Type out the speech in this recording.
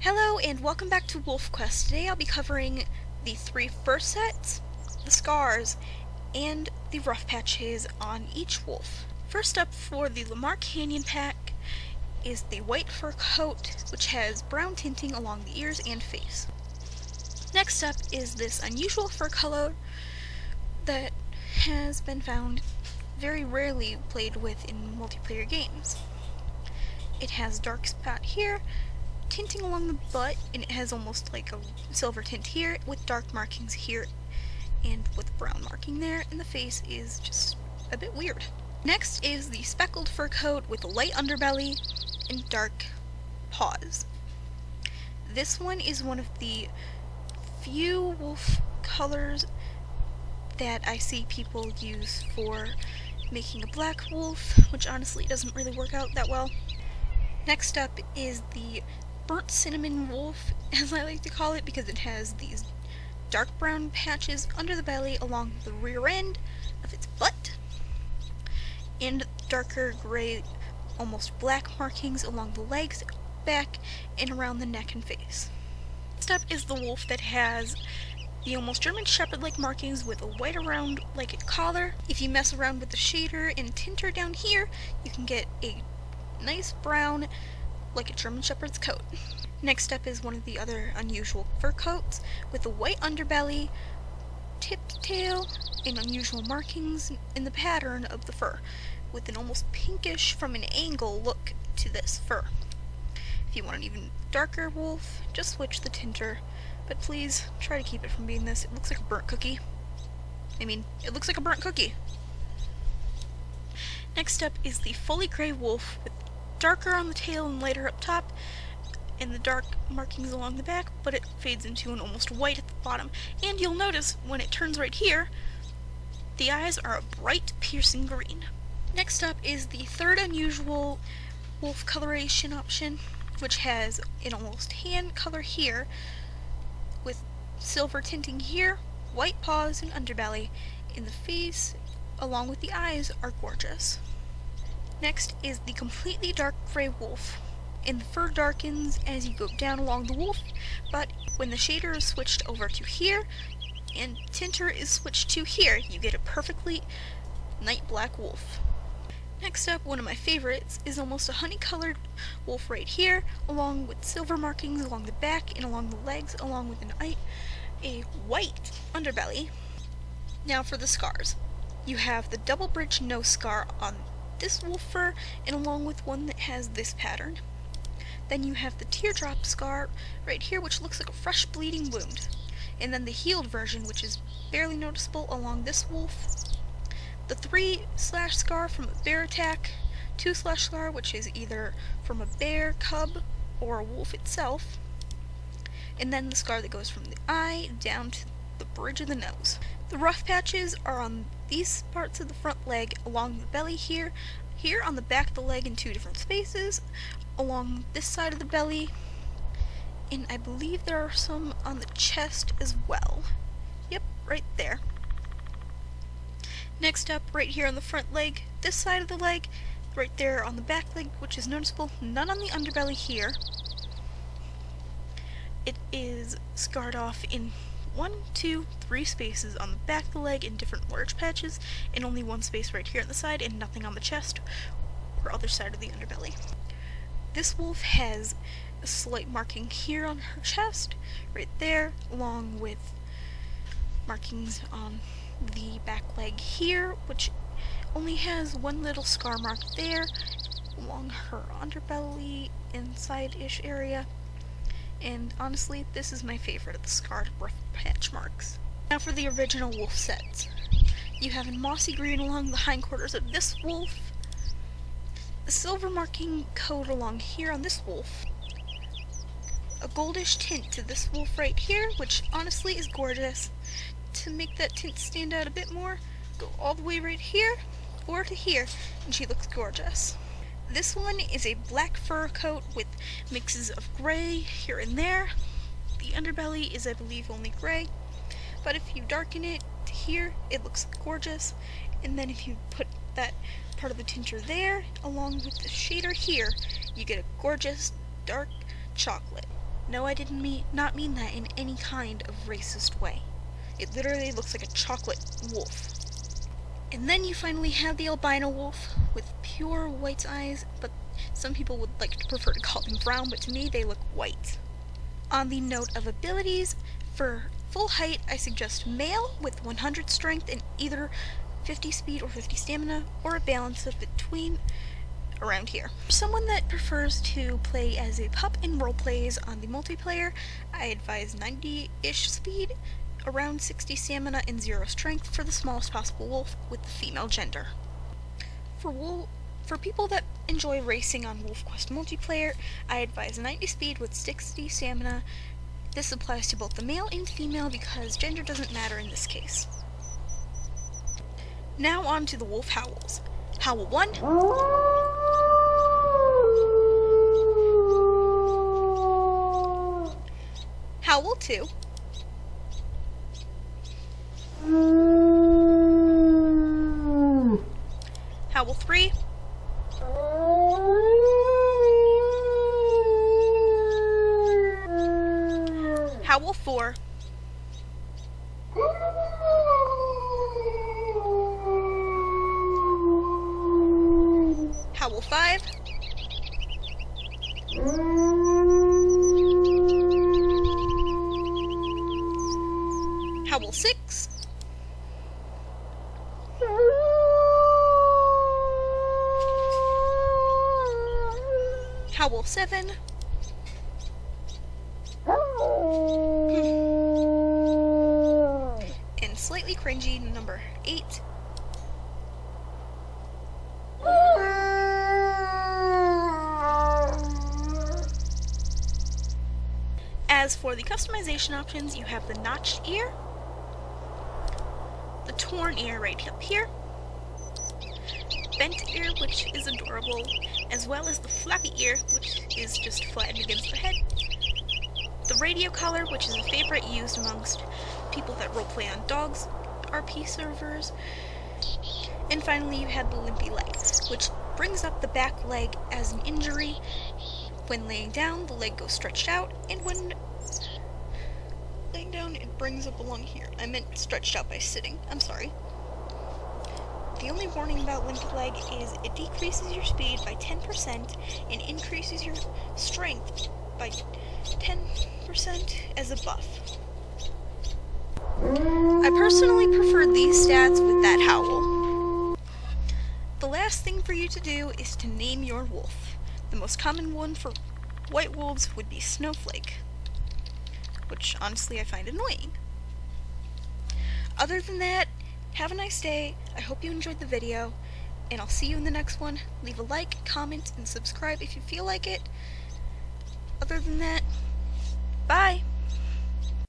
Hello and welcome back to WolfQuest. Today I'll be covering the three first sets, the scars, and the rough patches on each wolf. First up for the Lamar Canyon pack is the white fur coat, which has brown tinting along the ears and face. Next up is this unusual fur color that has been found very rarely played with in multiplayer games. It has dark spot here, tinting along the butt, and it has almost like a silver tint here with dark markings here and with brown marking there, and the face is just a bit weird. Next is the speckled fur coat with a light underbelly and dark paws. This one is one of the few wolf colors that I see people use for making a black wolf, which honestly doesn't really work out that well. Next up is the burnt cinnamon wolf, as I like to call it, because it has these dark brown patches under the belly along the rear end of its butt, and darker gray, almost black markings along the legs, back, and around the neck and face. Next up is the wolf that has the almost German Shepherd-like markings with a white around like a collar. If you mess around with the shader and tinter down here, you can get a nice brown like a German Shepherd's coat. Next up is one of the other unusual fur coats with a white underbelly, tipped tail, and unusual markings in the pattern of the fur, with an almost pinkish from an angle look to this fur. If you want an even darker wolf, just switch the tinter, but please try to keep it from being this. It looks like a burnt cookie. It looks like a burnt cookie. Next up is the fully gray wolf with darker on the tail and lighter up top, and the dark markings along the back, but it fades into an almost white at the bottom. And you'll notice when it turns right here, the eyes are a bright, piercing green. Next up is the third unusual wolf coloration option, which has an almost tan color here, with silver tinting here, white paws and underbelly, and the face, along with the eyes, are gorgeous. Next is the completely dark gray wolf, and the fur darkens as you go down along the wolf, but when the shader is switched over to here, and tinter is switched to here, you get a perfectly night black wolf. Next up, one of my favorites, is almost a honey-colored wolf right here, along with silver markings along the back and along the legs, along with a white underbelly. Now for the scars. You have the double bridge nose scar on this wolf fur, and along with one that has this pattern. Then you have the teardrop scar right here, which looks like a fresh bleeding wound. And then the healed version, which is barely noticeable along this wolf. The 3-slash scar from a bear attack, 2-slash scar, which is either from a bear cub or a wolf itself. And then the scar that goes from the eye down to the bridge of the nose. The rough patches are on these parts of the front leg, along the belly here on the back of the leg in 2 different spaces, along this side of the belly, and I believe there are some on the chest as well. Yep, right there. Next up, right here on the front leg, this side of the leg, right there on the back leg, which is noticeable, none on the underbelly here. It is scarred off in 1, 2, 3 spaces on the back of the leg in different large patches, and only 1 space right here on the side, and nothing on the chest or other side of the underbelly. This wolf has a slight marking here on her chest, right there, along with markings on the back leg here, which only has 1 little scar mark there, along her underbelly, inside-ish area. And honestly, this is my favorite of the scarred rough patch marks. Now for the original wolf sets. You have a mossy green along the hindquarters of this wolf, a silver marking coat along here on this wolf, a goldish tint to this wolf right here, which honestly is gorgeous. To make that tint stand out a bit more, go all the way right here, or to here, and she looks gorgeous. This one is a black fur coat with mixes of gray here and there. The underbelly is, I believe, only gray, but if you darken it to here, it looks gorgeous. And then if you put that part of the tinter there, along with the shader here, you get a gorgeous dark chocolate. No, I didn't not mean that in any kind of racist way. It literally looks like a chocolate wolf. And then you finally have the albino wolf with pure white eyes, but some people would prefer to call them brown, but to me they look white. On the note of abilities, for full height I suggest male with 100 strength and either 50 speed or 50 stamina, or a balance of between around here. For someone that prefers to play as a pup in roleplays on the multiplayer, I advise 90-ish speed, around 60 stamina, and 0 strength for the smallest possible wolf with the female gender. For people that enjoy racing on WolfQuest multiplayer, I advise 90 speed with 60 stamina. This applies to both the male and female because gender doesn't matter in this case. Now on to the wolf howls. Howl 1. Howl 2. Howl 3. Howl 4. Howl 5. Howl 6. Howl 7. And slightly cringy number 8. As for the customization options, you have the notched ear, the torn ear right up here, bent ear, which is adorable, as well as the floppy ear, which is just flattened against the head, the radio collar, which is a favorite used amongst people that roleplay on dogs RP servers, and finally you have the limpy leg, which brings up the back leg as an injury. When laying down, the leg goes stretched out, and when laying down, it brings up along here. I meant stretched out by sitting. I'm sorry. The only warning about limpy leg is it decreases your speed by 10% and increases your strength by 10% as a buff. I personally prefer these stats with that howl. The last thing for you to do is to name your wolf. The most common one for white wolves would be Snowflake, which honestly I find annoying. Other than that, have a nice day. I hope you enjoyed the video, and I'll see you in the next one. Leave a like, comment, and subscribe if you feel like it. Other than that, bye!